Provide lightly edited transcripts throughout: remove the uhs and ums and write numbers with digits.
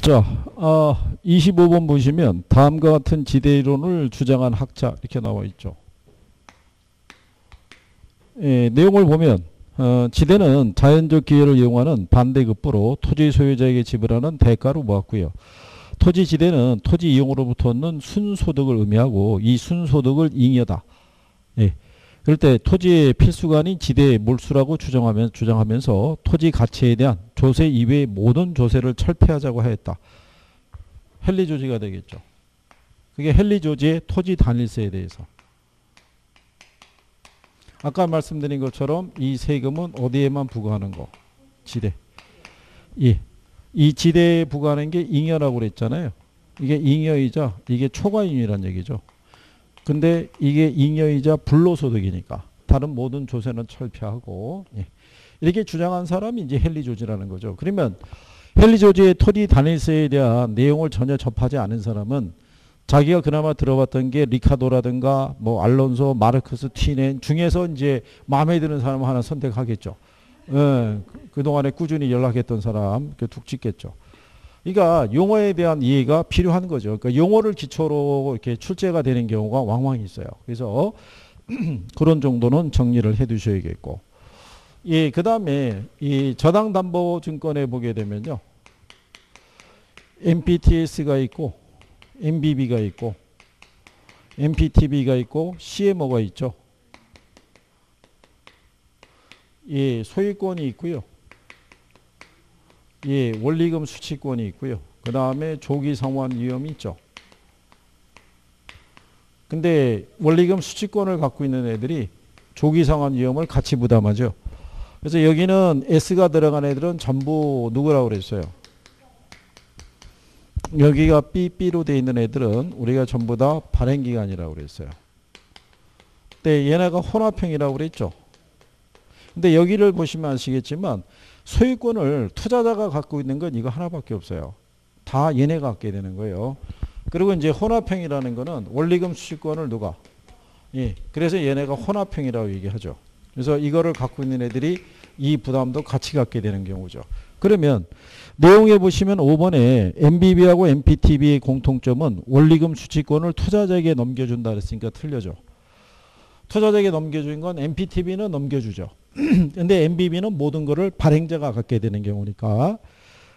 자, 25번 보시면 다음과 같은 지대이론을 주장한 학자 이렇게 나와 있죠. 예, 내용을 보면 지대는 자연적 기회를 이용하는 반대급부로 토지 소유자에게 지불하는 대가로 모았고요. 토지 지대는 토지 이용으로부터 얻는 순소득을 의미하고 이 순소득을 잉여다. 예. 그럴 때 토지의 필수가 아닌 지대의 몰수라고 주장하면서 토지 가치에 대한 조세 이외의 모든 조세를 철폐하자고 하였다. 헨리 조지가 되겠죠. 그게 헨리 조지의 토지 단일세에 대해서. 아까 말씀드린 것처럼 이 세금은 어디에만 부과하는 거? 지대. 예. 이 지대에 부과하는 게 잉여라고 그랬잖아요. 이게 잉여이자 이게 초과잉여란 얘기죠. 근데 이게 잉여이자 불로소득이니까 다른 모든 조세는 철폐하고, 예. 이렇게 주장한 사람이 이제 헨리 조지라는 거죠. 그러면 헨리 조지의 토지 단일세에 대한 내용을 전혀 접하지 않은 사람은 자기가 그나마 들어봤던 게 리카도라든가 뭐 알론소, 마르크스, 튀넨 중에서 이제 마음에 드는 사람 하나 선택하겠죠. 예, 그동안에 꾸준히 연락했던 사람 툭 찍겠죠. 그러니까 용어에 대한 이해가 필요한 거죠. 그러니까 용어를 기초로 이렇게 출제가 되는 경우가 왕왕 있어요. 그래서 그런 정도는 정리를 해 두셔야겠고. 예, 그 다음에 이 저당담보증권에 보게 되면요. MPTS가 있고, MBB가 있고, MPTB가 있고, CMO가 있죠. 예, 소유권이 있고요. 예, 원리금 수취권이 있고요. 그 다음에 조기 상환 위험이 있죠. 근데 원리금 수취권을 갖고 있는 애들이 조기 상환 위험을 같이 부담하죠. 그래서 여기는 S가 들어간 애들은 전부 누구라고 그랬어요? 여기가 B로 되어 있는 애들은 우리가 전부 다 발행기간이라고 그랬어요. 근데 얘네가 혼합형이라고 그랬죠. 근데 여기를 보시면 아시겠지만 소유권을 투자자가 갖고 있는 건 이거 하나밖에 없어요. 다 얘네가 갖게 되는 거예요. 그리고 이제 혼합형이라는 거는 원리금 수취권을 누가? 예. 그래서 얘네가 혼합형이라고 얘기하죠. 그래서 이거를 갖고 있는 애들이 이 부담도 같이 갖게 되는 경우죠. 그러면 내용에 보시면 5번에 MBB하고 MPTB의 공통점은 원리금 수취권을 투자자에게 넘겨준다 그랬으니까 틀려져. 투자자에게 넘겨준 건 MPTB는 넘겨주죠. 근데 MBB는 모든 거를 발행자가 갖게 되는 경우니까.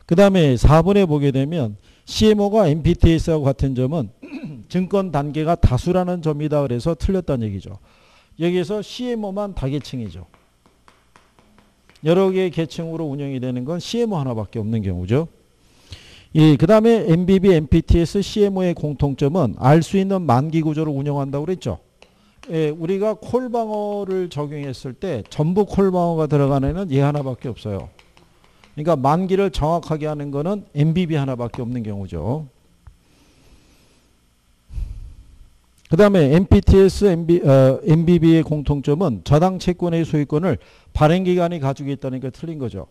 그 다음에 4번에 보게 되면 CMO가 MPTS하고 같은 점은 증권 단계가 다수라는 점이다 그래서 틀렸다는 얘기죠. 여기에서 CMO만 다계층이죠. 여러 개의 계층으로 운영이 되는 건 CMO 하나밖에 없는 경우죠. 예, 그 다음에 MBB, MPTS, CMO의 공통점은 알 수 있는 만기 구조를 운영한다고 그랬죠. 예, 우리가 콜방어를 적용했을 때 전부 콜방어가 들어가는 애는 얘 하나밖에 없어요. 그러니까 만기를 정확하게 하는 거는 MBB 하나밖에 없는 경우죠. 그 다음에 MPTS, MBB의 공통점은 저당 채권의 소유권을 발행기관이 가지고 있다니까 틀린 거죠.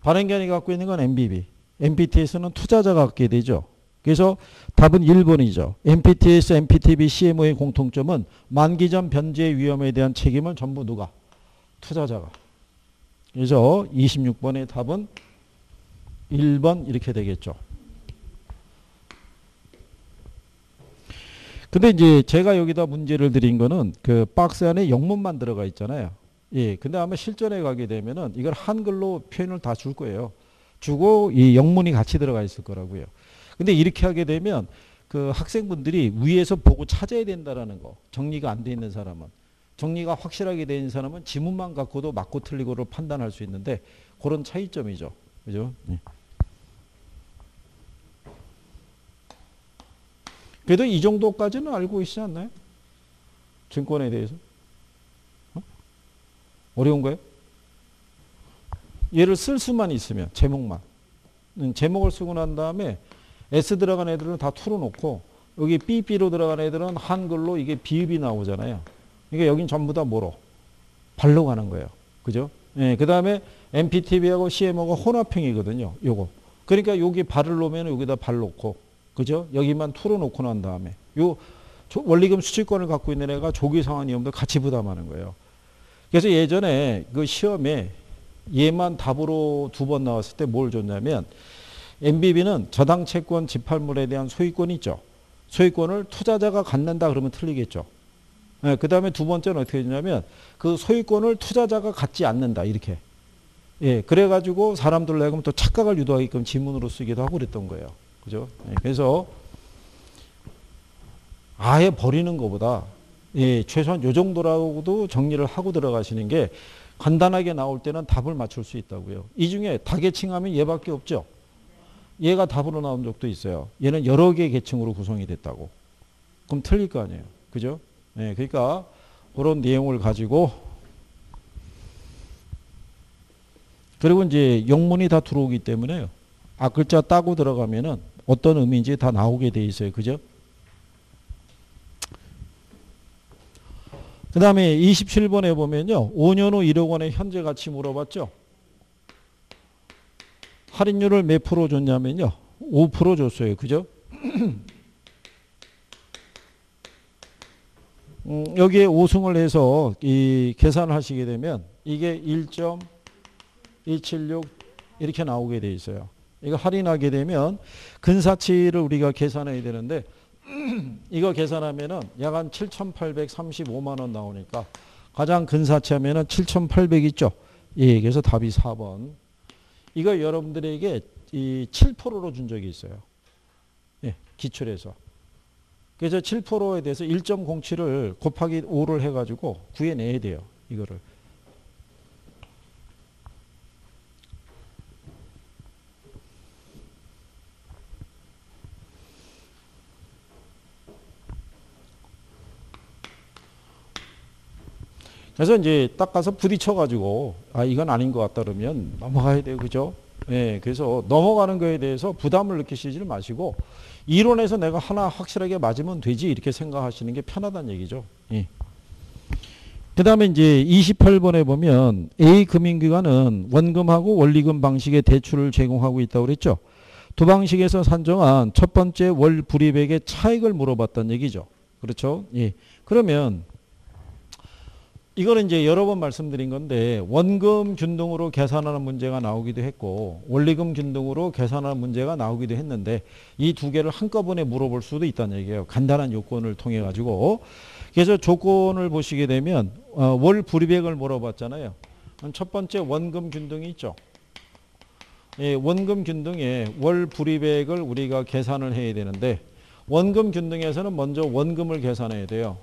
발행기관이 갖고 있는 건 MBB, MPTS는 투자자가 갖게 되죠. 그래서 답은 1번이죠. MPTS, MPTB, CMO의 공통점은 만기 전 변제의 위험에 대한 책임을 전부 누가? 투자자가. 그래서 26번의 답은 1번 이렇게 되겠죠. 근데 이제 제가 여기다 문제를 드린 거는 그 박스 안에 영문만 들어가 있잖아요. 예. 근데 아마 실전에 가게 되면은 이걸 한글로 표현을 다 줄 거예요. 주고 이 영문이 같이 들어가 있을 거라고요. 근데 이렇게 하게 되면 그 학생분들이 위에서 보고 찾아야 된다라는 거. 정리가 안 돼 있는 사람은. 정리가 확실하게 돼 있는 사람은 지문만 갖고도 맞고 틀리고를 판단할 수 있는데 그런 차이점이죠. 그죠? 네. 그래도 이 정도까지는 알고 있지 않나요? 증권에 대해서. 어려운 거예요? 얘를 쓸 수만 있으면 제목만. 제목을 쓰고 난 다음에 S 들어간 애들은 다 틀어놓고 여기 B로 들어간 애들은 한글로 이게 비읍이 나오잖아요. 그러니까 여긴 전부 다 뭐로? 발로 가는 거예요. 그죠? 예, 그 다음에 MPTB하고 CMO가 혼합형이거든요. 요거. 그러니까 여기 발을 놓으면 여기다 발 놓고, 그죠? 여기만 틀어놓고 난 다음에 요 원리금 수취권을 갖고 있는 애가 조기 상환 위험도 같이 부담하는 거예요. 그래서 예전에 그 시험에 얘만 답으로 2번 나왔을 때 뭘 줬냐면 MBB는 저당 채권 집합물에 대한 소유권이 있죠. 소유권을 투자자가 갖는다 그러면 틀리겠죠. 네, 그 다음에 두 번째는 어떻게 되냐면 그 소유권을 투자자가 갖지 않는다 이렇게. 예, 그래가지고 사람들로 하여금 또 착각을 유도하게끔 지문으로 쓰기도 하고 그랬던 거예요. 그죠? 예, 그래서 아예 버리는 것보다 예, 최소한 요 정도라고도 정리를 하고 들어가시는 게 간단하게 나올 때는 답을 맞출 수 있다고요. 이 중에 다계층하면 얘밖에 없죠. 얘가 답으로 나온 적도 있어요. 얘는 여러 개의 계층으로 구성이 됐다고. 그럼 틀릴 거 아니에요. 그죠? 예, 그러니까 그런 내용을 가지고 그리고 이제 영문이 다 들어오기 때문에요. 앞글자 따고 들어가면은 어떤 의미인지 다 나오게 돼 있어요. 그죠? 그 다음에 27번에 보면요. 5년 후 1억 원의 현재 가치 물어봤죠. 할인율을 몇 프로 줬냐면요. 5% 줬어요. 그죠? 여기에 5승을 해서 이 계산을 하시게 되면 이게 1.276 이렇게 나오게 돼 있어요. 이거 할인하게 되면 근사치를 우리가 계산해야 되는데 이거 계산하면은 약 한 7,835만 원 나오니까 가장 근사치 하면은 7,800 있죠. 예, 그래서 답이 4번. 이거 여러분들에게 이 7%로 준 적이 있어요. 예, 기출에서. 그래서 7%에 대해서 1.07을 곱하기 5를 해가지고 구해내야 돼요. 이거를. 그래서 이제 딱 가서 부딪혀가지고 아 이건 아닌 것 같다 그러면 넘어가야 돼요. 그죠? 예, 그래서 넘어가는 거에 대해서 부담을 느끼시지 마시고 이론에서 내가 하나 확실하게 맞으면 되지 이렇게 생각하시는 게 편하다는 얘기죠. 예. 그 다음에 이제 28번에 보면 A금융기관은 원금하고 원리금 방식의 대출을 제공하고 있다고 그랬죠. 두 방식에서 산정한 첫 번째 월 불이백의 차익을 물어봤다는 얘기죠. 그렇죠? 예. 그러면 이거는 이제 여러 번 말씀드린 건데 원금 균등으로 계산하는 문제가 나오기도 했고 원리금 균등으로 계산하는 문제가 나오기도 했는데 이 두 개를 한꺼번에 물어볼 수도 있다는 얘기예요. 간단한 요건을 통해 가지고. 그래서 조건을 보시게 되면 월 불이백을 물어봤잖아요. 첫 번째 원금 균등이 있죠. 예, 원금 균등에 월 불이백을 우리가 계산을 해야 되는데 원금 균등에서는 먼저 원금을 계산해야 돼요.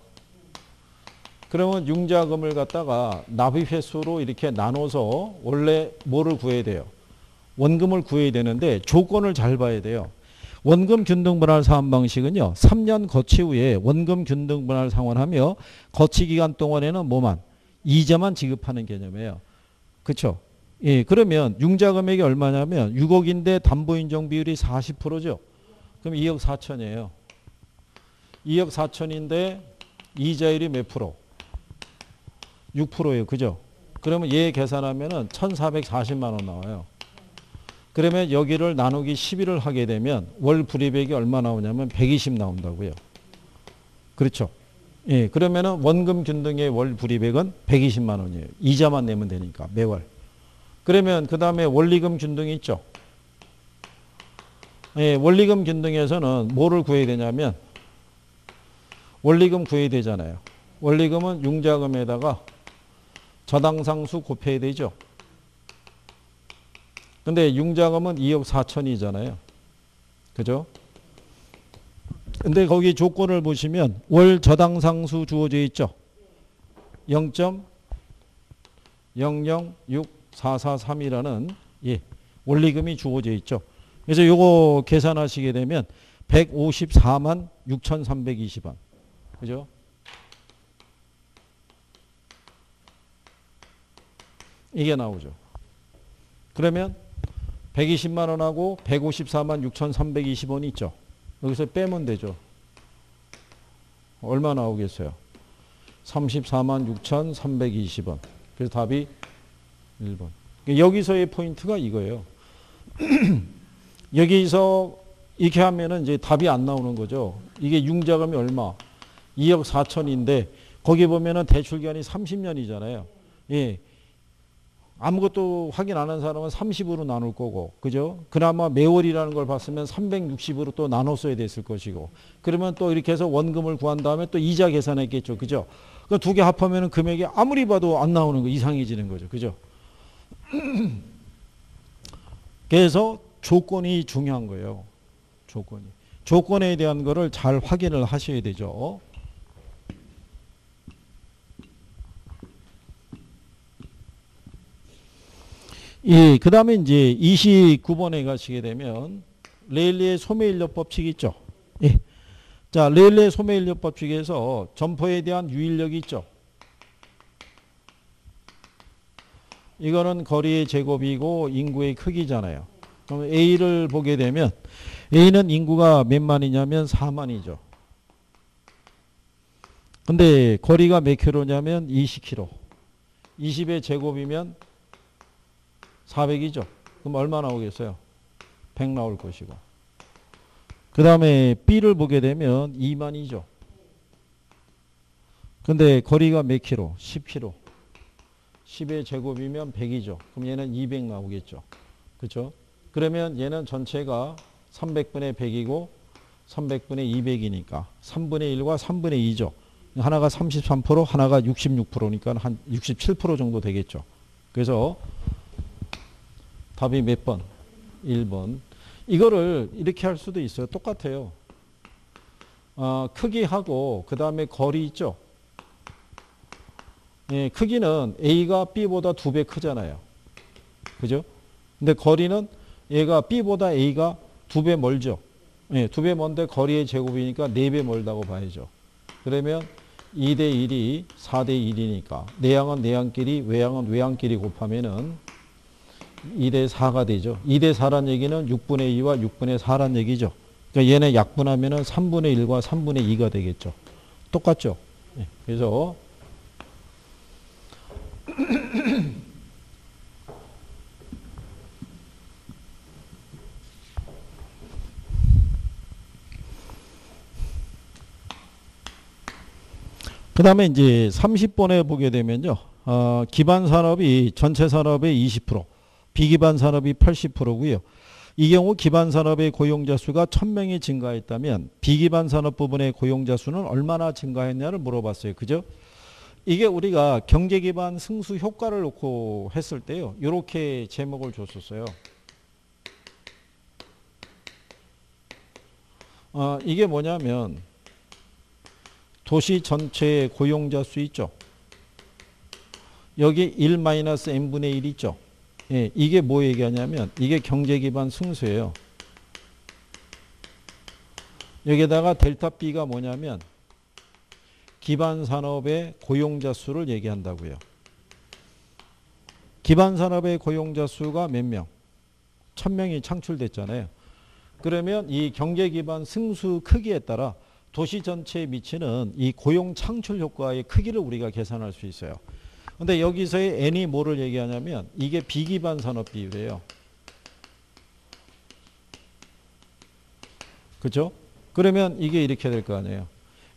그러면 융자금을 갖다가 납입 횟수로 이렇게 나눠서 원래 뭐를 구해야 돼요? 원금을 구해야 되는데 조건을 잘 봐야 돼요. 원금 균등 분할 사원 방식은요. 3년 거치 후에 원금 균등 분할 상환하며 거치 기간 동안에는 뭐만? 이자만 지급하는 개념이에요. 그렇죠? 예, 그러면 융자 금액이 얼마냐면 6억인데 담보 인정 비율이 40%죠. 그럼 2억 4천이에요. 2억 4천인데 이자율이 몇 프로? 6%예요. 그죠? 그러면 얘 계산하면은 1,440만 원 나와요. 그러면 여기를 나누기 11을 하게 되면 월 불이백이 얼마 나오냐면 120 나온다고요. 그렇죠? 예, 그러면은 원금 균등의 월 불이백은 120만 원이에요. 이자만 내면 되니까 매월. 그러면 그 다음에 원리금 균등이 있죠. 예, 원리금 균등에서는 뭐를 구해야 되냐면 원리금 구해야 되잖아요. 원리금은 융자금에다가 저당상수 곱해야 되죠. 근데 융자금은 2억 4천이잖아요. 그죠? 근데 거기 조건을 보시면 월 저당상수 주어져 있죠. 0.006443이라는 예, 원리금이 주어져 있죠. 그래서 요거 계산하시게 되면 154만 6,320원. 그죠? 이게 나오죠. 그러면 120만 원하고 154만 6,320원이 있죠. 여기서 빼면 되죠. 얼마 나오겠어요? 34만 6,320원. 그래서 답이 1번. 여기서의 포인트가 이거예요. 여기서 이렇게 하면은 이제 답이 안 나오는 거죠. 이게 융자금이 얼마? 2억 4천인데 거기 보면은 대출 기간이 30년이잖아요. 예. 아무것도 확인 안 한 사람은 30으로 나눌 거고, 그죠? 그나마 매월이라는 걸 봤으면 360으로 또 나눴어야 됐을 것이고, 그러면 또 이렇게 해서 원금을 구한 다음에 또 이자 계산했겠죠, 그죠? 그 두 개 합하면 금액이 아무리 봐도 안 나오는 거, 이상해지는 거죠, 그죠? 그래서 조건이 중요한 거예요, 조건이. 조건에 대한 거를 잘 확인을 하셔야 되죠. 예, 그 다음에 이제 29번에 가시게 되면 레일리의 소매인력 법칙이 있죠. 예. 자, 레일리의 소매인력 법칙에서 점포에 대한 유인력이 있죠. 이거는 거리의 제곱이고 인구의 크기잖아요. 그럼 A를 보게 되면 A는 인구가 몇 만이냐면 4만이죠. 근데 거리가 몇 킬로냐면 20km. 20의 제곱이면 400이죠. 그럼 얼마 나오겠어요? 100 나올 것이고. 그 다음에 B를 보게 되면 2만이죠. 근데 거리가 몇 킬로? 10km. 10의 제곱이면 100이죠. 그럼 얘는 200 나오겠죠. 그렇죠? 그러면 얘는 전체가 300분의 100이고 300분의 200이니까 3분의 1과 3분의 2죠. 하나가 33%, 하나가 66%니까 한 67% 정도 되겠죠. 그래서 답이 몇 번? 1번. 이거를 이렇게 할 수도 있어요. 똑같아요. 크기하고 그 다음에 거리 있죠. 예, 크기는 A가 B보다 2배 크잖아요. 그죠? 근데 거리는 얘가 B보다 A가 2배 멀죠. 예, 2배 먼데 거리의 제곱이니까 4배 멀다고 봐야죠. 그러면 2대 1이 4대 1이니까 내양은 내양끼리 외양은 외양끼리 곱하면은 2대 4가 되죠. 2대 4란 얘기는 6분의 2와 6분의 4란 얘기죠. 그러니까 얘네 약분하면은 3분의 1과 3분의 2가 되겠죠. 똑같죠. 예, 그래서 그 다음에 이제 30번에 보게 되면요. 기반 산업이 전체 산업의 20%, 비기반 산업이 80%고요. 이 경우 기반 산업의 고용자 수가 1000명이 증가했다면 비기반 산업 부분의 고용자 수는 얼마나 증가했냐를 물어봤어요. 그죠? 이게 우리가 경제 기반 승수 효과를 놓고 했을 때요. 이렇게 제목을 줬었어요. 이게 뭐냐면 도시 전체의 고용자 수 있죠. 여기 1-n분의 1 있죠. 예, 이게 뭐 얘기하냐면 이게 경제 기반 승수예요. 여기다가 델타 B가 뭐냐면 기반 산업의 고용자 수를 얘기한다고요. 기반 산업의 고용자 수가 몇 명? 1000명이 창출됐잖아요. 그러면 이 경제 기반 승수 크기에 따라 도시 전체에 미치는 이 고용 창출 효과의 크기를 우리가 계산할 수 있어요. 근데 여기서의 N이 뭐를 얘기하냐면 이게 비기반 산업 비율이에요. 그렇죠? 그러면 이게 이렇게 될 거 아니에요.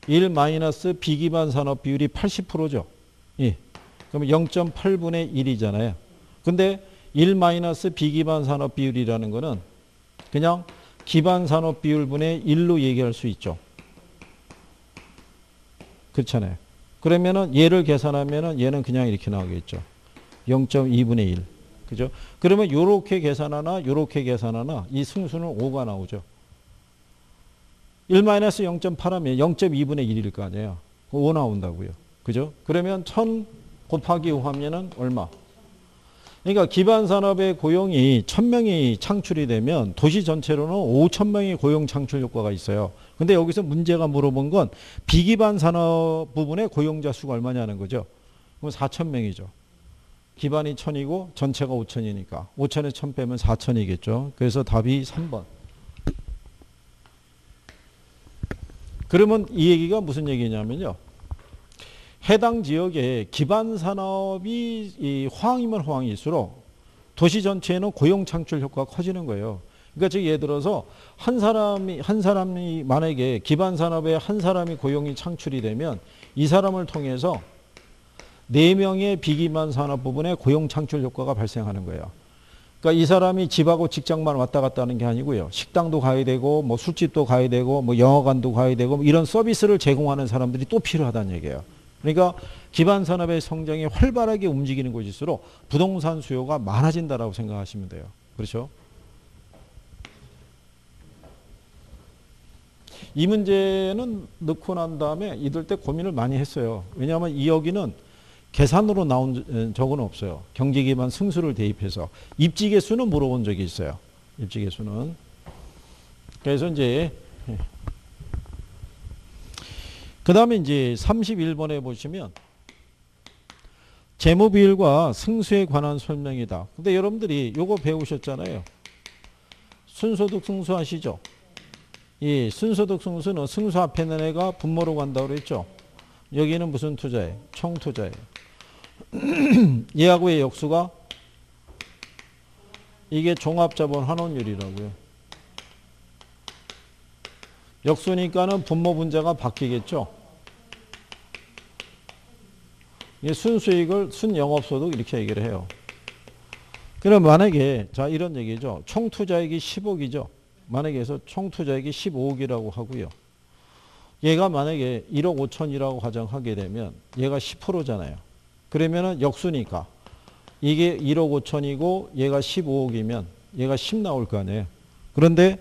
1 마이너스 비기반 산업 비율이 80%죠. 예. 그러면 0.8분의 1이잖아요. 근데 1 마이너스 비기반 산업 비율이라는 거는 그냥 기반 산업 비율분의 1로 얘기할 수 있죠. 그렇잖아요. 그러면은 얘를 계산하면은 얘는 그냥 이렇게 나오겠죠. 0.2분의 1. 그죠? 그러면 요렇게 계산하나 요렇게 계산하나 이 승수는 5가 나오죠. 1-0.8 하면 0.2분의 1일 거 아니에요. 5 나온다고요. 그죠? 그러면 1000 곱하기 5 하면은 얼마? 그러니까 기반 산업의 고용이 1000명이 창출이 되면 도시 전체로는 5000명의 고용 창출 효과가 있어요. 근데 여기서 문제가 물어본 건 비기반 산업 부분의 고용자 수가 얼마냐는 거죠. 그럼 4000명이죠. 기반이 1000이고 전체가 5000이니까 5000에 1000 빼면 4000이겠죠. 그래서 답이 3번. 그러면 이 얘기가 무슨 얘기냐면요. 해당 지역의 기반 산업이 이 호황이면 호황일수록 도시 전체에는 고용 창출 효과가 커지는 거예요. 그러니까 즉 예를 들어서 한 사람이 만약에 기반 산업에 한 사람이 고용이 창출이 되면 이 사람을 통해서 4명의 비기반 산업 부분에 고용 창출 효과가 발생하는 거예요. 그러니까 이 사람이 집하고 직장만 왔다 갔다 하는 게 아니고요. 식당도 가야 되고 뭐 술집도 가야 되고 뭐 영화관도 가야 되고 뭐 이런 서비스를 제공하는 사람들이 또 필요하다는 얘기예요. 그러니까 기반 산업의 성장이 활발하게 움직이는 곳일수록 부동산 수요가 많아진다라고 생각하시면 돼요. 그렇죠? 이 문제는 넣고 난 다음에 이들 때 고민을 많이 했어요. 왜냐하면 이 여기는 계산으로 나온 적은 없어요. 경제기반 승수를 대입해서. 입지계수는 물어본 적이 있어요. 입지계수는. 그래서 이제 그 다음에 이제 31번에 보시면 재무비율과 승수에 관한 설명이다. 근데 여러분들이 요거 배우셨잖아요. 순소득 승수 아시죠? 이 순소득 승수는 승수 앞에 있는 애가 분모로 간다고 그랬죠. 여기는 무슨 투자예요? 총투자예요. 얘하고의 역수가 이게 종합자본 환원율이라고요. 역수니까는 분모 분자가 바뀌겠죠. 이게 순수익을 순영업소득 이렇게 얘기를 해요. 그럼 만약에 자 이런 얘기죠. 총투자액이 10억이죠. 만약에 해서 총투자액이 15억이라고 하고요. 얘가 만약에 1억 5천이라고 가정하게 되면 얘가 10%잖아요. 그러면은 역수니까 이게 1억 5천이고 얘가 15억이면 얘가 10 나올 거 아니에요. 그런데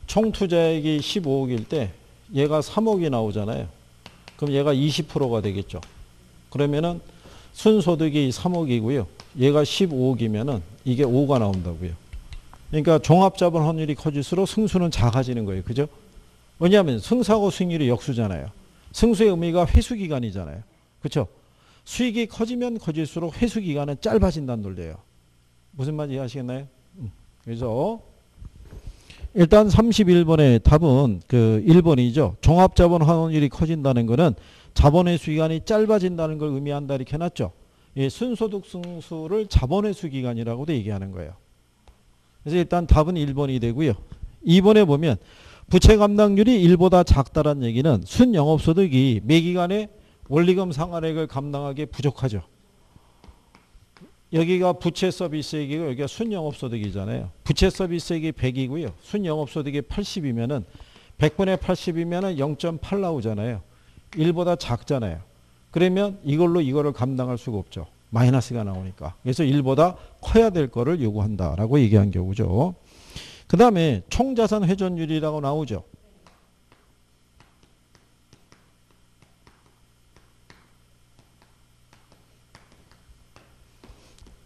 총투자액이 15억일 때 얘가 3억이 나오잖아요. 그럼 얘가 20%가 되겠죠. 그러면은 순소득이 3억이고요. 얘가 15억이면은 이게 5가 나온다고요. 그러니까 종합자본 환율이 커질수록 승수는 작아지는 거예요. 그죠? 왜냐하면 승수하고 수익률이 역수잖아요. 승수의 의미가 회수기간이잖아요. 그렇죠? 수익이 커지면 커질수록 회수기간은 짧아진다는 논리예요. 무슨 말인지 이해하시겠나요? 그래서 일단 31번의 답은 그 1번이죠. 종합자본 환원율이 커진다는 것은 자본회수 기간이 짧아진다는 걸 의미한다 이렇게 해놨죠. 예, 순소득 승수를 자본회수 기간이라고도 얘기하는 거예요. 그래서 일단 답은 1번이 되고요. 2번에 보면 부채 감당률이 1보다 작다는 얘기는 순영업소득이 매기간에 원리금 상환액을 감당하기에 부족하죠. 여기가 부채 서비스액이고 여기가 순영업소득이잖아요. 부채 서비스액이 100이고요. 순영업소득이 80이면은 100분의 80이면은 0.8 나오잖아요. 1보다 작잖아요. 그러면 이걸로 이거를 감당할 수가 없죠. 마이너스가 나오니까. 그래서 1보다 커야 될 거를 요구한다라고 얘기한 경우죠. 그 다음에 총자산 회전율이라고 나오죠.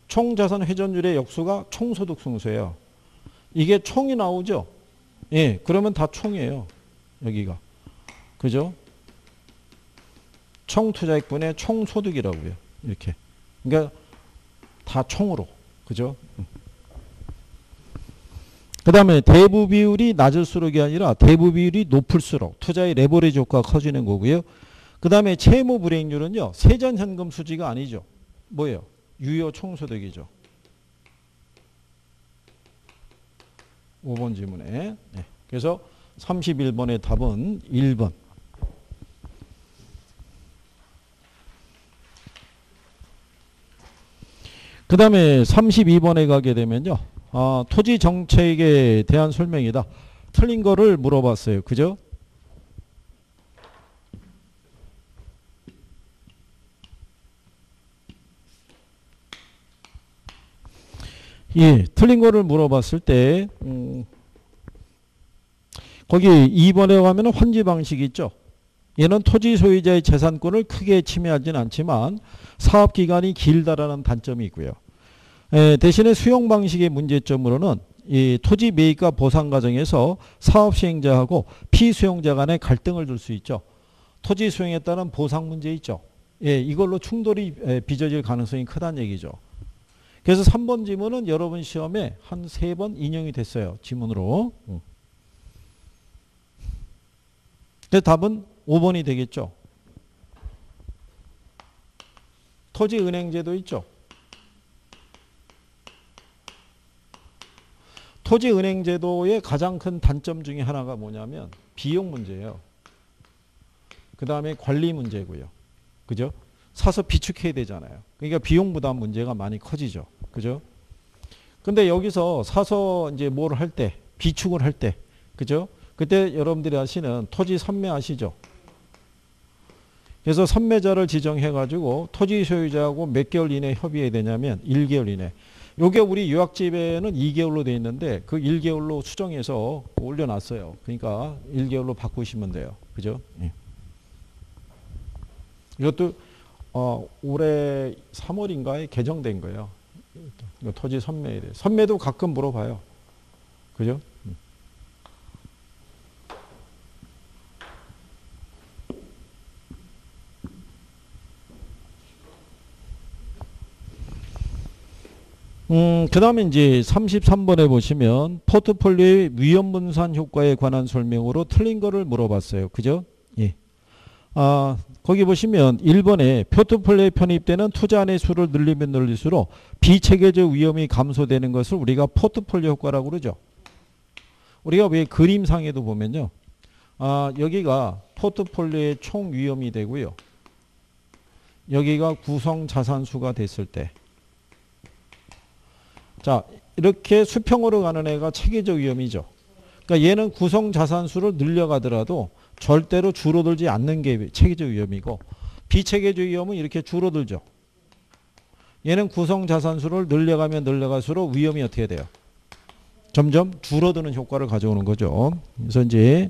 총자산 회전율의 역수가 총소득 승수예요. 이게 총이 나오죠. 예, 그러면 다 총이에요. 여기가. 그죠? 총투자액분의 총소득이라고요. 이렇게. 그러니까 다 총으로. 그죠? 그 다음에 대부 비율이 낮을수록이 아니라 대부 비율이 높을수록 투자의 레버리지 효과가 커지는 거고요. 그 다음에 채무 불이익률은요. 세전 현금 수지가 아니죠. 뭐예요? 유효 총소득이죠. 5번 질문에. 네. 그래서 31번의 답은 1번. 그 다음에 32번에 가게 되면요. 토지 정책에 대한 설명이다. 틀린 거를 물어봤어요. 그죠? 예, 틀린 거를 물어봤을 때 거기 2번에 가면 환지 방식이 있죠. 얘는 토지 소유자의 재산권을 크게 침해하지는 않지만 사업기간이 길다라는 단점이 있고요. 대신에 수용 방식의 문제점으로는 이 토지 매입과 보상 과정에서 사업 시행자하고 피수용자 간의 갈등을 줄 수 있죠. 토지 수용에 따른 보상 문제 있죠. 예, 이걸로 충돌이 빚어질 가능성이 크다는 얘기죠. 그래서 3번 지문은 여러분 시험에 한 3번 인용이 됐어요. 지문으로. 그래서 답은 5번이 되겠죠. 토지은행제도 있죠. 토지은행제도의 가장 큰 단점 중에 하나가 뭐냐면 비용 문제예요. 그 다음에 관리 문제고요. 그죠? 사서 비축해야 되잖아요. 그러니까 비용 부담 문제가 많이 커지죠. 그죠? 근데 여기서 사서 이제 뭘 할 때, 비축을 할 때, 그죠? 그때 여러분들이 아시는 토지 선매 아시죠? 그래서 선매자를 지정해가지고 토지 소유자하고 몇 개월 이내 협의해야 되냐면 1개월 이내. 요게 우리 요약집에는 2개월로 돼 있는데 그 1개월로 수정해서 올려놨어요. 그러니까 1개월로 바꾸시면 돼요. 그죠? 예. 이것도 올해 3월인가에 개정된 거예요. 토지 선매에 대해. 선매도 가끔 물어봐요. 그죠? 그 다음에 이제 33번에 보시면 포트폴리오의 위험 분산 효과에 관한 설명으로 틀린 거를 물어봤어요. 그죠? 예. 거기 보시면 1번에 포트폴리오에 편입되는 투자안의 수를 늘리면 늘릴수록 비체계적 위험이 감소되는 것을 우리가 포트폴리오 효과라고 그러죠. 우리가 왜 그림상에도 보면요. 여기가 포트폴리오의 총 위험이 되고요. 여기가 구성 자산수가 됐을 때. 자, 이렇게 수평으로 가는 애가 체계적 위험이죠. 그러니까 얘는 구성 자산수를 늘려가더라도 절대로 줄어들지 않는 게 체계적 위험이고 비체계적 위험은 이렇게 줄어들죠. 얘는 구성 자산수를 늘려가면 늘려갈수록 위험이 어떻게 돼요? 점점 줄어드는 효과를 가져오는 거죠. 그래서 이제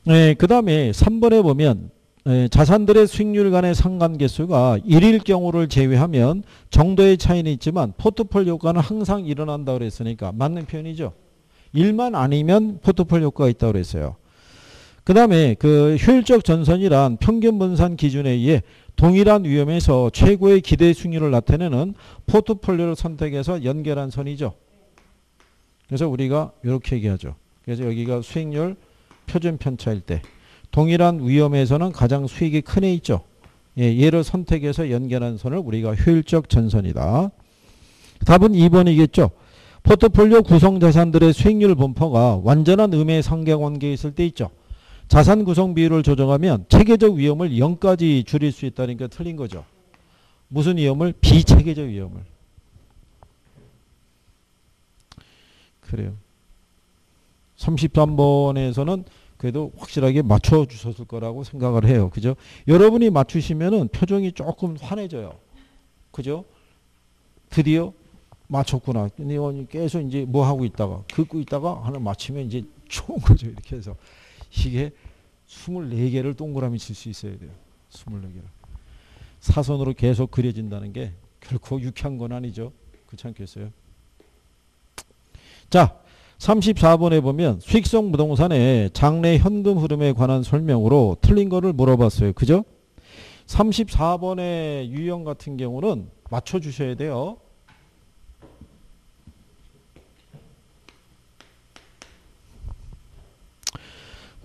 그 다음에 3번에 보면 자산들의 수익률 간의 상관계수가 1일 경우를 제외하면 정도의 차이는 있지만 포트폴리오 효과는 항상 일어난다고 그랬으니까 맞는 표현이죠. 1만 아니면 포트폴리오 효과가 있다고 그랬어요. 그 다음에 그 효율적 전선이란 평균 분산 기준에 의해 동일한 위험에서 최고의 기대 수익률을 나타내는 포트폴리오를 선택해서 연결한 선이죠. 그래서 우리가 이렇게 얘기하죠. 그래서 여기가 수익률 표준 편차일 때 동일한 위험에서는 가장 수익이 큰 애 있죠. 얘를 선택해서 연결한 선을 우리가 효율적 전선이다. 답은 2번이겠죠. 포트폴리오 구성 자산들의 수익률 분포가 완전한 음의 상관관계에 있을 때 있죠. 자산 구성 비율을 조정하면 체계적 위험을 0까지 줄일 수 있다니까 틀린 거죠. 무슨 위험을? 비체계적 위험을. 그래요. 33번에서는 그래도 확실하게 맞춰주셨을 거라고 생각을 해요. 그죠? 여러분이 맞추시면은 표정이 조금 환해져요. 그죠? 드디어 맞췄구나. 계속 이제 뭐 하고 있다가, 긋고 있다가 하나 맞히면 이제 좋은 거죠. 이렇게 해서. 이게 24개를 동그라미 칠 수 있어야 돼요. 24개를. 사선으로 계속 그려진다는 게 결코 유쾌한 건 아니죠. 그렇지 않겠어요? 자. 34번에 보면 수익성 부동산의 장래 현금 흐름에 관한 설명으로 틀린 거를 물어봤어요. 그죠? 34번의 유형 같은 경우는 맞춰주셔야 돼요.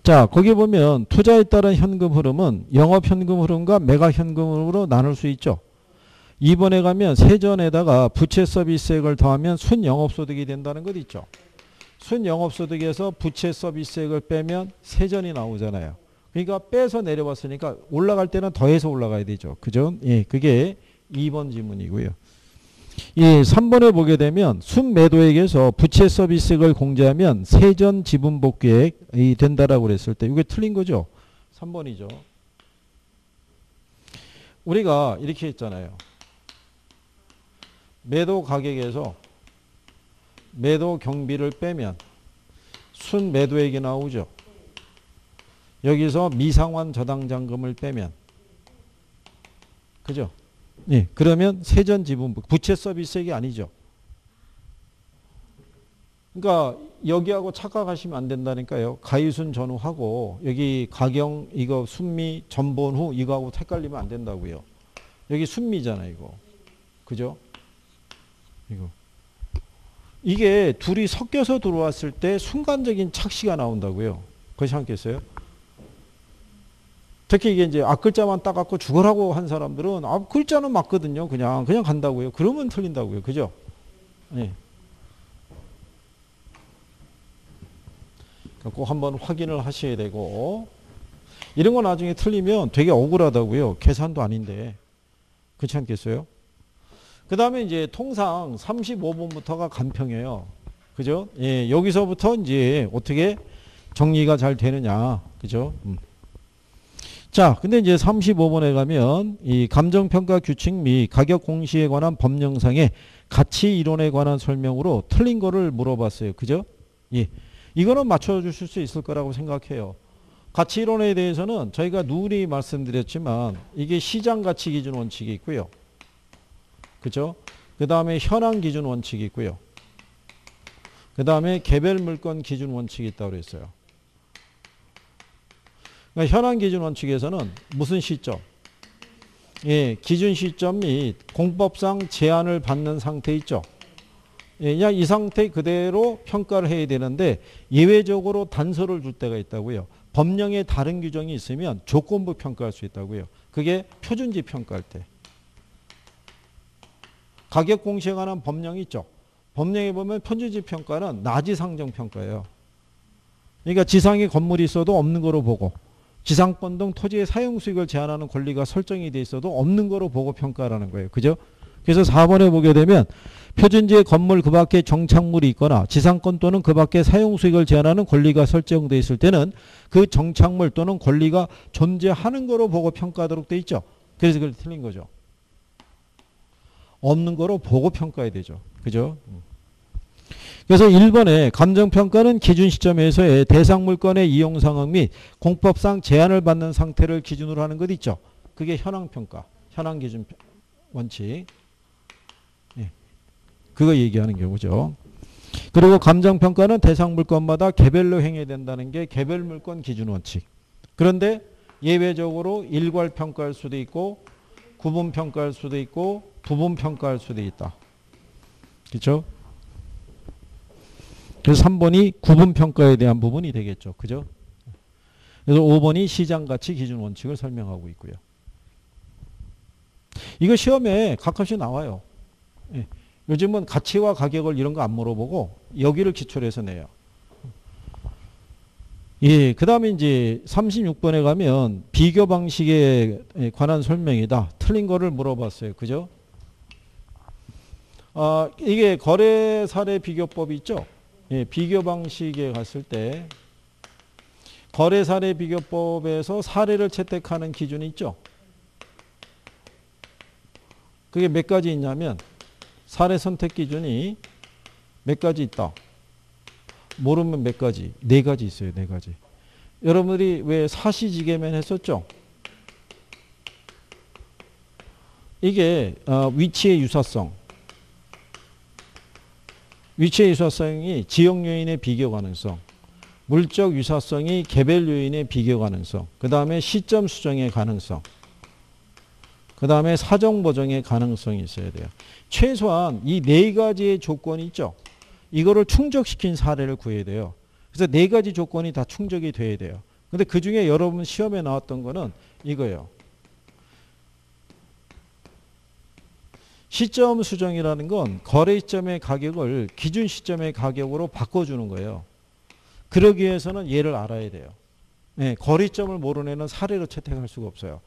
자, 거기 보면 투자에 따른 현금 흐름은 영업 현금 흐름과 매각 현금 흐름으로 나눌 수 있죠. 2번에 가면 세전에다가 부채 서비스액을 더하면 순영업소득이 된다는 것 있죠. 순영업소득에서 부채 서비스액을 빼면 세전이 나오잖아요. 그러니까 빼서 내려봤으니까 올라갈 때는 더해서 올라가야 되죠. 그죠? 예, 그게 2번 지문이고요. 예, 3번에 보게 되면 순매도액에서 부채 서비스액을 공제하면 세전 지분 복귀액이 된다라고 그랬을 때 이게 틀린 거죠. 3번이죠. 우리가 이렇게 했잖아요. 매도 가격에서 매도 경비를 빼면 순매도액이 나오죠. 여기서 미상환 저당장금을 빼면 그죠? 예, 그러면 세전 지분 부채 서비스액이 아니죠. 그러니까 여기하고 착각하시면 안 된다니까요. 가이순 전후하고 여기 가경 이거 순미 전본후 이거하고 헷갈리면 안 된다고요. 여기 순미잖아요, 이거. 그죠? 이거. 이게 둘이 섞여서 들어왔을 때 순간적인 착시가 나온다고요. 그렇지 않겠어요? 특히 이게 이제 앞글자만 따갖고 죽으라고 한 사람들은 앞글자는 맞거든요. 그냥 간다고요. 그러면 틀린다고요. 그죠? 네. 꼭 한번 확인을 하셔야 되고 이런 거 나중에 틀리면 되게 억울하다고요. 계산도 아닌데. 그렇지 않겠어요? 그 다음에 이제 통상 35번부터가 간평이에요. 그죠? 예, 여기서부터 이제 어떻게 정리가 잘 되느냐. 그죠? 자, 근데 이제 35번에 가면 이 감정평가 규칙 및 가격 공시에 관한 법령상의 가치 이론에 관한 설명으로 틀린 거를 물어봤어요. 그죠? 예. 이거는 맞춰주실 수 있을 거라고 생각해요. 가치 이론에 대해서는 저희가 누리 말씀드렸지만 이게 시장 가치 기준 원칙이 있고요. 그죠? 그 다음에 현황 기준 원칙이 있고요. 그 다음에 개별 물건 기준 원칙이 있다고 그랬어요. 그러니까 현황 기준 원칙에서는 무슨 시점? 예, 기준 시점 및 공법상 제한을 받는 상태 있죠. 예, 그냥 이 상태 그대로 평가를 해야 되는데 예외적으로 단서를 줄 때가 있다고요. 법령에 다른 규정이 있으면 조건부 평가할 수 있다고요. 그게 표준지 평가할 때. 가격 공시에 관한 법령이 있죠. 법령에 보면 표준지 평가는 나지상정 평가예요. 그러니까 지상에 건물이 있어도 없는 거로 보고 지상권 등 토지의 사용 수익을 제한하는 권리가 설정이 돼 있어도 없는 거로 보고 평가하라는 거예요. 그죠? 그래서 4번에 보게 되면 표준지의 건물 그 밖에 정착물이 있거나 지상권 또는 그 밖에 사용 수익을 제한하는 권리가 설정돼 있을 때는 그 정착물 또는 권리가 존재하는 거로 보고 평가하도록 돼 있죠. 그래서 그걸 틀린 거죠. 없는 거로 보고 평가해야 되죠. 그죠? 그래서 1번에 감정평가는 기준 시점에서의 대상 물건의 이용 상황 및 공법상 제한을 받는 상태를 기준으로 하는 것 있죠. 그게 현황평가, 현황 기준 원칙. 예. 그거 얘기하는 경우죠. 그리고 감정평가는 대상 물건마다 개별로 행해야 된다는 게 개별 물건 기준 원칙. 그런데 예외적으로 일괄 평가할 수도 있고 구분 평가할 수도 있고 부분 평가할 수도 있다. 그렇죠? 그래서 3번이 구분평가에 대한 부분이 되겠죠. 그죠? 그래서 5번이 시장가치 기준 원칙을 설명하고 있고요. 이거 시험에 가끔씩 나와요. 예. 요즘은 가치와 가격을 이런 거 안 물어보고 여기를 기초로 해서 내요. 예, 그 다음에 이제 36번에 가면 비교 방식에 관한 설명이다. 틀린 거를 물어봤어요. 그죠? 이게 거래 사례 비교법이 있죠? 예, 비교 방식에 갔을 때 거래 사례 비교법에서 사례를 채택하는 기준이 있죠. 그게 몇 가지 있냐면 사례 선택 기준이 몇 가지 있다. 모르면 몇 가지? 4가지 있어요. 4가지. 여러분들이 왜 사시지계면 했었죠? 이게 위치의 유사성. 위치의 유사성이 지역 요인의 비교 가능성, 물적 유사성이 개별 요인의 비교 가능성, 그 다음에 시점 수정의 가능성, 그 다음에 사정 보정의 가능성이 있어야 돼요. 최소한 이 4가지의 조건이 있죠. 이거를 충족시킨 사례를 구해야 돼요. 그래서 4가지 조건이 다 충족이 돼야 돼요. 근데 그 중에 여러분 시험에 나왔던 거는 이거예요. 시점 수정이라는 건 거래 시점의 가격을 기준 시점의 가격으로 바꿔주는 거예요. 그러기 위해서는 얘를 알아야 돼요. 네, 거래 시점을 모르는 애는 사례로 채택할 수가 없어요.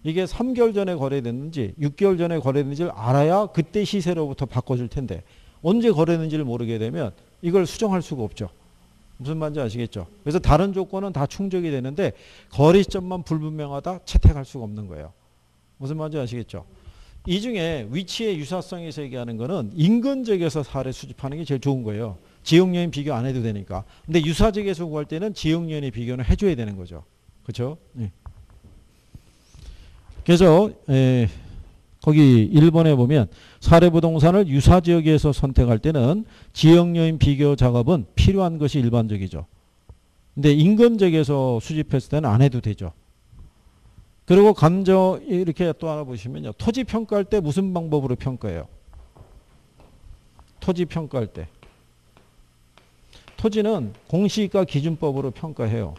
이게 3개월 전에 거래됐는지 6개월 전에 거래됐는지를 알아야 그때 시세로부터 바꿔줄 텐데 언제 거래했는지를 모르게 되면 이걸 수정할 수가 없죠. 무슨 말인지 아시겠죠? 그래서 다른 조건은 다 충족이 되는데 거래 시점만 불분명하다 채택할 수가 없는 거예요. 무슨 말인지 아시겠죠? 이 중에 위치의 유사성에서 얘기하는 거는 인근적에서 사례 수집하는 게 제일 좋은 거예요. 지역요인 비교 안 해도 되니까. 근데 유사적에서 구할 때는 지역요인의 비교는 해줘야 되는 거죠. 그렇죠? 예. 그래서 거기 1번에 보면 사례부동산을 유사지역에서 선택할 때는 지역요인 비교 작업은 필요한 것이 일반적이죠. 근데 인근적에서 수집했을 때는 안 해도 되죠. 그리고 감정 이렇게 또 하나 보시면요. 토지 평가할 때 무슨 방법으로 평가해요? 토지 평가할 때. 토지는 공시가 기준법으로 평가해요.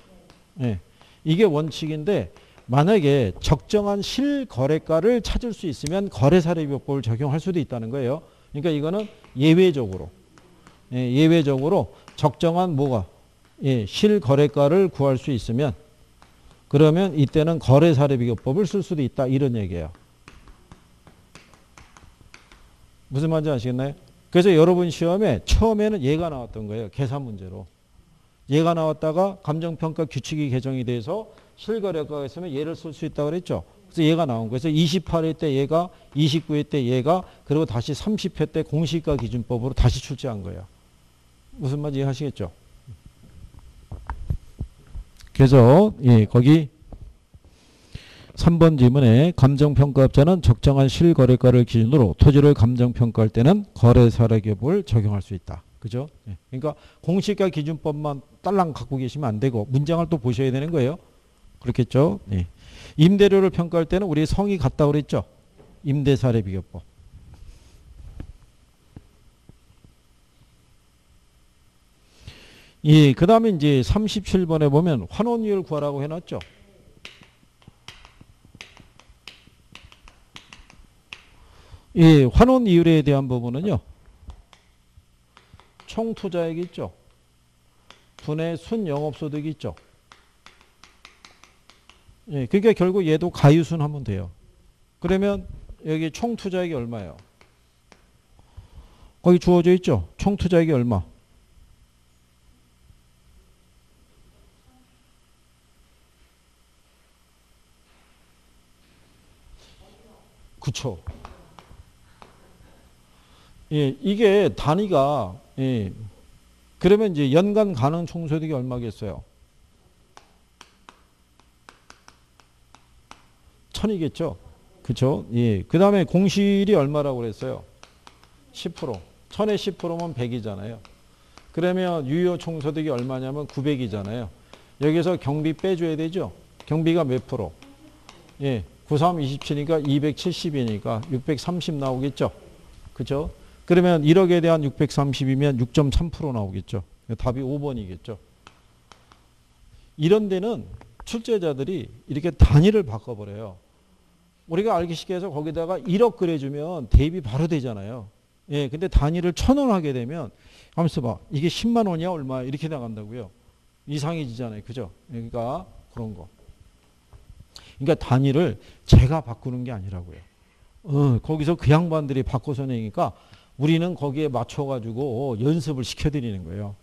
예. 이게 원칙인데 만약에 적정한 실거래가를 찾을 수 있으면 거래사례비법을 적용할 수도 있다는 거예요. 그러니까 이거는 예외적으로. 예, 예외적으로 적정한 뭐가? 예, 실거래가를 구할 수 있으면 그러면 이때는 거래사례비교법을 쓸 수도 있다. 이런 얘기예요. 무슨 말인지 아시겠나요? 그래서 여러분 시험에 처음에는 얘가 나왔던 거예요. 계산 문제로. 얘가 나왔다가 감정평가 규칙이 개정이 돼서 실거래가가 있으면 얘를 쓸 수 있다고 그랬죠. 그래서 얘가 나온 거예요. 그래서 28회 때 얘가, 29회 때 얘가, 그리고 다시 30회 때 공시가 기준법으로 다시 출제한 거예요. 무슨 말인지 이해하시겠죠? 그래서 예, 거기 3번 지문에 감정평가업자는 적정한 실거래가를 기준으로 토지를 감정평가할 때는 거래사례교법을 적용할 수 있다. 그죠? 예. 그러니까 공시가 기준법만 딸랑 갖고 계시면 안 되고 문장을 또 보셔야 되는 거예요. 그렇겠죠? 예. 임대료를 평가할 때는 우리 성이 같다고 그랬죠? 임대사례비교법. 예, 그 다음에 이제 37번에 보면 환원이율 구하라고 해놨죠? 예, 환원이율에 대한 부분은요. 총투자액이 있죠. 분의 순영업소득이 있죠. 예, 그러니까 결국 얘도 가유순 하면 돼요. 그러면 여기 총투자액이 얼마예요? 거기 주어져 있죠. 총투자액이 얼마? 그쵸. 예, 이게 단위가, 예, 그러면 이제 연간 가능 총소득이 얼마겠어요? 1000이겠죠? 그쵸? 예. 그 다음에 공실이 얼마라고 그랬어요? 10%. 1000에 10%면 100이잖아요. 그러면 유효 총소득이 얼마냐면 900이잖아요. 여기서 경비 빼줘야 되죠? 경비가 몇 프로? 예. 93, 27이니까 270이니까 630 나오겠죠? 그죠? 그러면 1억에 대한 630이면 6.3% 나오겠죠? 답이 5번이겠죠? 이런 데는 출제자들이 이렇게 단위를 바꿔버려요. 우리가 알기 쉽게 해서 거기다가 1억 그려주면 대입이 바로 되잖아요. 예, 근데 단위를 1000원 하게 되면, 하면서 봐. 이게 10만 원이야? 얼마? 이렇게 나간다고요. 이상해지잖아요. 그죠? 그러니까 그런 거. 그러니까 단위를 제가 바꾸는 게 아니라고요. 거기서 그 양반들이 바꿔서 내니까 우리는 거기에 맞춰가지고 연습을 시켜드리는 거예요.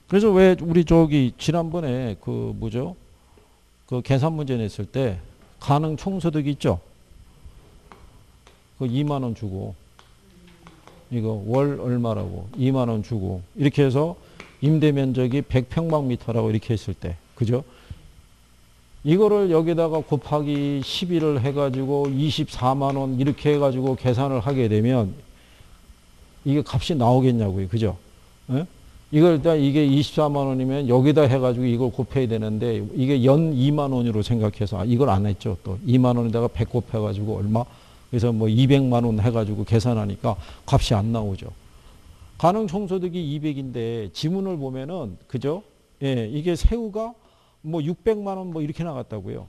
그래서 왜 우리 저기 지난번에 그 뭐죠? 그 계산 문제 냈을 때 가능 총소득 있죠? 그 2만 원 주고 이거 월 얼마라고 2만 원 주고 이렇게 해서 임대 면적이 100평방미터라고 이렇게 했을 때 그죠? 이거를 여기다가 곱하기 12를 해가지고 24만 원 이렇게 해가지고 계산을 하게 되면 이게 값이 나오겠냐고요. 그죠? 예? 이걸 일단 이게 24만 원이면 여기다 해가지고 이걸 곱해야 되는데 이게 연 2만 원으로 생각해서 이걸 안 했죠. 또 2만 원에다가 100 곱해가지고 얼마? 그래서 뭐 200만 원 해가지고 계산하니까 값이 안 나오죠. 가능 총소득이 200인데 지문을 보면은 그죠? 예, 이게 새우가 뭐 600만 원 뭐 이렇게 나갔다고요.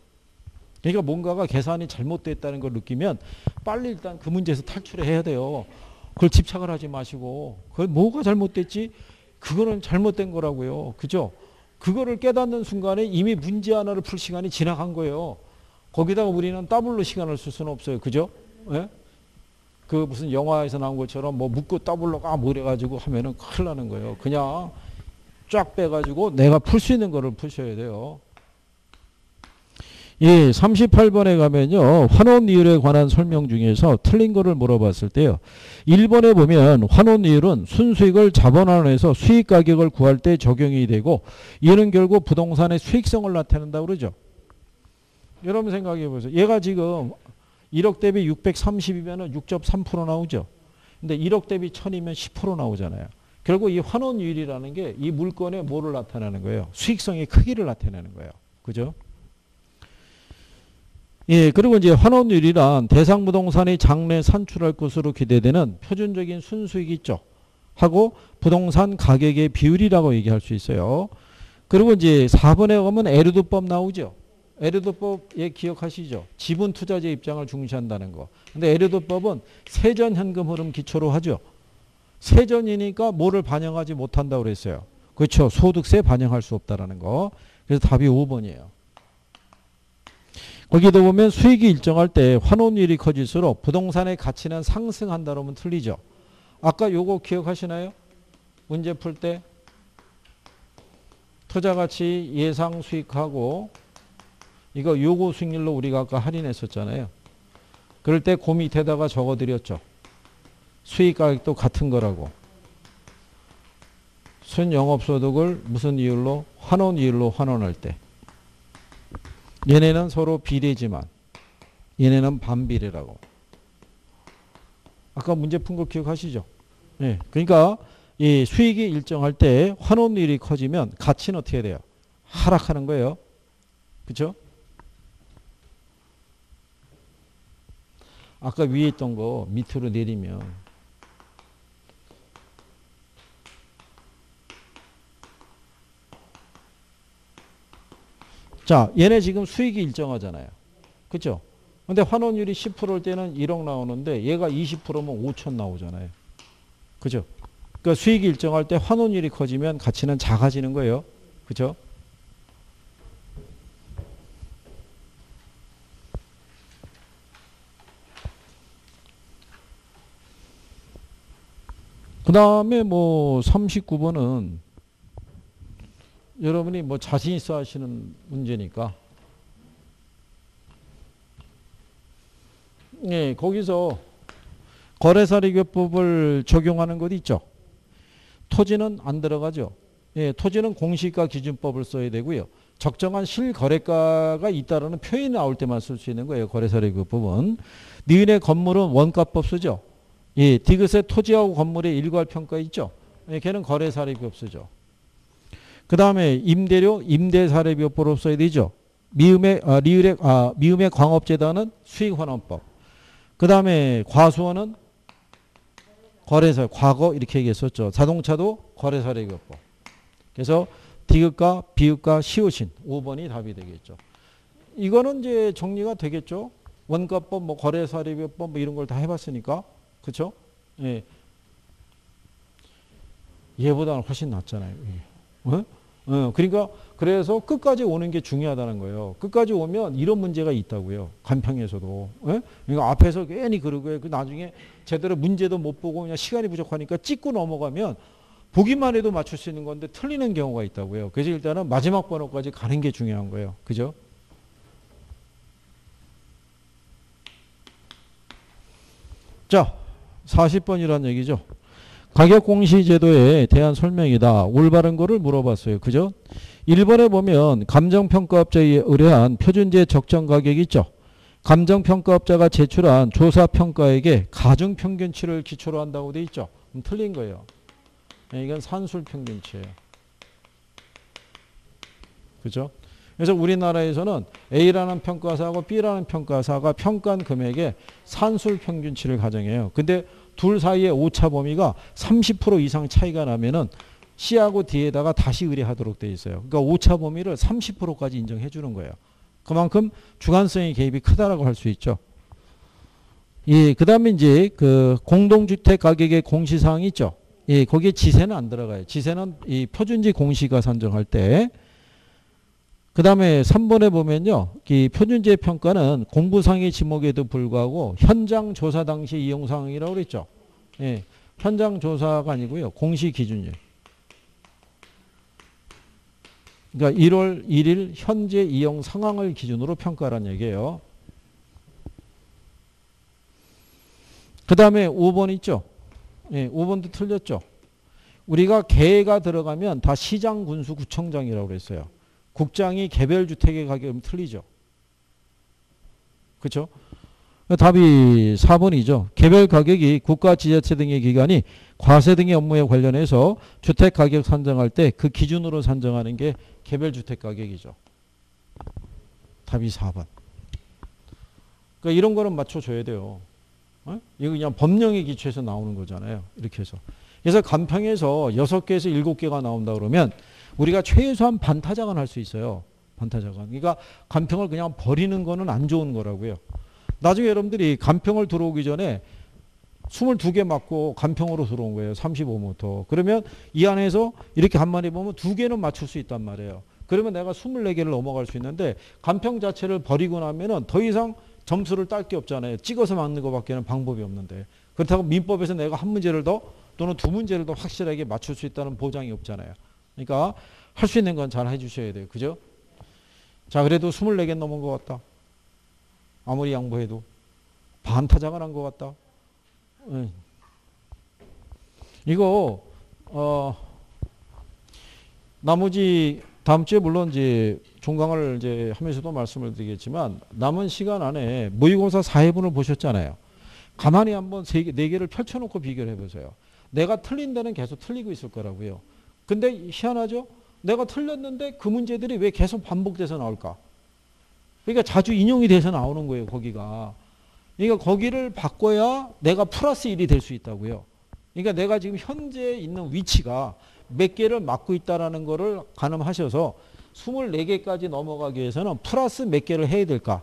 그러니까 뭔가가 계산이 잘못됐다는 걸 느끼면 빨리 일단 그 문제에서 탈출을 해야 돼요. 그걸 집착을 하지 마시고 그걸 뭐가 잘못됐지? 그거는 잘못된 거라고요. 그죠? 그거를 깨닫는 순간에 이미 문제 하나를 풀 시간이 지나간 거예요. 거기다가 우리는 더블로 시간을 쓸 수는 없어요. 그죠? 예? 그 무슨 영화에서 나온 것처럼 뭐 묻고 더블로가 뭐 이래가지고 하면은 큰일 나는 거예요. 그냥 쫙 빼가지고 내가 풀 수 있는 거를 푸셔야 돼요. 예, 38번에 가면요. 환원이율에 관한 설명 중에서 틀린 거를 물어봤을 때요. 1번에 보면 환원이율은 순수익을 자본환원해서 수익가격을 구할 때 적용이 되고 이는 결국 부동산의 수익성을 나타낸다고 그러죠. 여러분 생각해 보세요. 얘가 지금 1억 대비 630이면 6.3% 나오죠. 근데 1억 대비 1000이면 10% 나오잖아요. 결국 이 환원이율이라는 게 이 물건의 뭐를 나타내는 거예요? 수익성의 크기를 나타내는 거예요. 그죠? 예, 그리고 이제 환원율이란 대상 부동산이 장래 산출할 것으로 기대되는 표준적인 순수익이 있죠. 하고 부동산 가격의 비율이라고 얘기할 수 있어요. 그리고 이제 4번에 가면 에르도법 나오죠. 에르도법 예 기억하시죠? 지분 투자자 입장을 중시한다는 거. 근데 에르도법은 세전 현금 흐름 기초로 하죠. 세전이니까 뭐를 반영하지 못한다고 그랬어요. 그렇죠. 소득세 반영할 수 없다라는 거. 그래서 답이 5번이에요. 거기도 보면 수익이 일정할 때 환원율이 커질수록 부동산의 가치는 상승한다 그러면 틀리죠. 아까 요거 기억하시나요? 문제 풀 때 투자가치 예상 수익하고 이거 요구 수익률로 우리가 아까 할인했었잖아요. 그럴 때 그 밑에다가 적어드렸죠. 수익 가격도 같은 거라고. 순영업소득을 무슨 이율로? 환원 이율로 환원할 때. 얘네는 서로 비례지만 얘네는 반비례라고. 아까 문제 푼 거 기억하시죠? 네. 그러니까 이 수익이 일정할 때 환원율이 커지면 가치는 어떻게 돼요? 하락하는 거예요. 그렇죠? 아까 위에 있던 거 밑으로 내리면 자, 얘네 지금 수익이 일정하잖아요. 그렇죠? 근데 환원율이 10%일 때는 1억 나오는데 얘가 20%면 5천 나오잖아요. 그죠? 그러니까 수익이 일정할 때 환원율이 커지면 가치는 작아지는 거예요. 그죠? 그 다음에 뭐 39번은 여러분이 뭐 자신 있어 하시는 문제니까 예, 거기서 거래사례교법을 적용하는 것 있죠. 토지는 안 들어가죠. 예, 토지는 공시가 기준법을 써야 되고요. 적정한 실거래가가 있다라는 표현이 나올 때만 쓸 수 있는 거예요. 거래사례교법은. 니은의 건물은 원가법 쓰죠. 예, 디귿의 토지하고 건물의 일괄평가 있죠. 예, 걔는 거래사례비법 쓰죠. 그 다음에 임대료, 임대사례비법으로 써야 되죠. 미음의 광업재단은 수익환원법. 그 다음에 과수원은 거래사, 과거 이렇게 얘기했었죠. 자동차도 거래사례비법. 그래서 디귿과 비읍과 시옷인 5번이 답이 되겠죠. 이거는 이제 정리가 되겠죠. 원가법, 뭐 거래사례비법 뭐 이런 걸 다 해봤으니까. 그렇죠? 예. 얘보다는 훨씬 낫잖아요. 어? 그러니까 그래서 끝까지 오는 게 중요하다는 거예요. 끝까지 오면 이런 문제가 있다고요. 간평에서도. 예? 그러니까 앞에서 괜히 그러고요. 그 나중에 제대로 문제도 못 보고 그냥 시간이 부족하니까 찍고 넘어가면 보기만 해도 맞출 수 있는 건데 틀리는 경우가 있다고요. 그래서 일단은 마지막 번호까지 가는 게 중요한 거예요. 그죠? 자, 40번이란 얘기죠. 가격공시제도에 대한 설명이다. 올바른 거를 물어봤어요. 그죠? 1번에 보면 감정평가업자에 의뢰한 표준제 적정가격 있죠. 감정평가업자가 제출한 조사평가액에 가중평균치를 기초로 한다고 돼 있죠. 틀린 거예요. 이건 산술평균치예요. 그죠? 그래서 우리나라에서는 A라는 평가사하고 B라는 평가사가 평가한 금액에 산술평균치를 가정해요. 근데 둘 사이의 오차 범위가 30% 이상 차이가 나면은 C하고 D에다가 다시 의뢰하도록 돼 있어요. 그러니까 오차 범위를 30%까지 인정해 주는 거예요. 그만큼 주관성의 개입이 크다라고 할 수 있죠. 예, 그다음에 이제 그 공동주택 가격의 공시사항이 있죠. 예, 거기에 지세는 안 들어가요. 지세는 이 표준지 공시가 산정할 때. 그다음에 3번에 보면요. 이 표준지의 평가는 공부상의 지목에도 불구하고 현장 조사 당시 이용 상황이라고 그랬죠. 예, 현장 조사가 아니고요. 공시 기준이에요. 그러니까 1월 1일 현재 이용 상황을 기준으로 평가라는 얘기예요. 그 다음에 5번 있죠. 예, 5번도 틀렸죠. 우리가 개가 들어가면 다 시장, 군수, 구청장이라고 그랬어요. 국장이 개별 주택의 가격은 틀리죠. 그렇죠? 답이 4번이죠. 개별 가격이 국가 지자체 등의 기관이 과세 등의 업무에 관련해서 주택 가격 산정할 때 그 기준으로 산정하는 게 개별 주택 가격이죠. 답이 4번. 그러니까 이런 거는 맞춰줘야 돼요. 어? 이거 그냥 법령에 기초해서 나오는 거잖아요. 이렇게 해서. 그래서 간평에서 6개에서 7개가 나온다 그러면 우리가 최소한 반타작은 할 수 있어요. 반타작은. 그러니까 간평을 그냥 버리는 거는 안 좋은 거라고요. 나중에 여러분들이 간평을 들어오기 전에 22개 맞고 간평으로 들어온 거예요. 35m. 그러면 이 안에서 이렇게 한 마리 보면 2개는 맞출 수 있단 말이에요. 그러면 내가 24개를 넘어갈 수 있는데 간평 자체를 버리고 나면은 더 이상 점수를 딸 게 없잖아요. 찍어서 맞는 것밖에는 방법이 없는데. 그렇다고 민법에서 내가 한 문제를 더 또는 두 문제를 더 확실하게 맞출 수 있다는 보장이 없잖아요. 그러니까 할 수 있는 건 잘 해주셔야 돼요. 그죠? 자, 그래도 24개 넘은 것 같다. 아무리 양보해도. 반타작을 한 것 같다. 이거 나머지 다음 주에 물론 이제 종강을 이제 하면서도 말씀을 드리겠지만 남은 시간 안에 모의고사 4회분을 보셨잖아요. 가만히 한번 4개를 펼쳐놓고 비교를 해보세요. 내가 틀린 데는 계속 틀리고 있을 거라고요. 근데 희한하죠? 내가 틀렸는데 그 문제들이 왜 계속 반복돼서 나올까? 그러니까 자주 인용이 돼서 나오는 거예요, 거기가. 그러니까 거기를 바꿔야 내가 플러스 1이 될 수 있다고요. 그러니까 내가 지금 현재 있는 위치가 몇 개를 맡고 있다는 거를 가늠하셔서 24개까지 넘어가기 위해서는 플러스 몇 개를 해야 될까?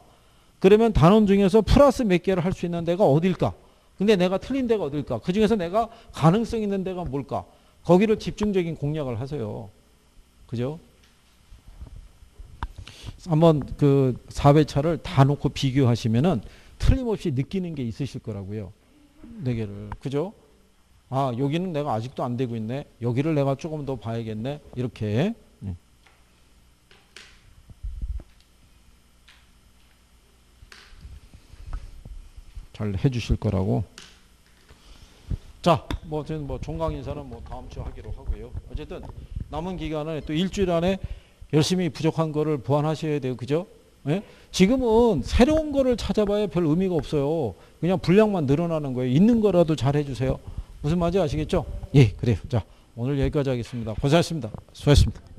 그러면 단원 중에서 플러스 몇 개를 할 수 있는 데가 어딜까? 근데 내가 틀린 데가 어딜까? 그 중에서 내가 가능성 있는 데가 뭘까? 거기를 집중적인 공략을 하세요. 그죠? 한번 그 4회차를 다 놓고 비교하시면은 틀림없이 느끼는 게 있으실 거라고요. 4개를. 그죠? 아, 여기는 내가 아직도 안 되고 있네. 여기를 내가 조금 더 봐야겠네. 이렇게. 잘 해주실 거라고. 자, 저는 종강 인사는 다음 주 하기로 하고요. 어쨌든 남은 기간에 또 일주일 안에 열심히 부족한 거를 보완하셔야 돼요. 그죠? 예? 지금은 새로운 거를 찾아봐야 별 의미가 없어요. 그냥 분량만 늘어나는 거예요. 있는 거라도 잘 해주세요. 무슨 말인지 아시겠죠? 예, 그래요. 자, 오늘 여기까지 하겠습니다. 고생하셨습니다. 수고하셨습니다.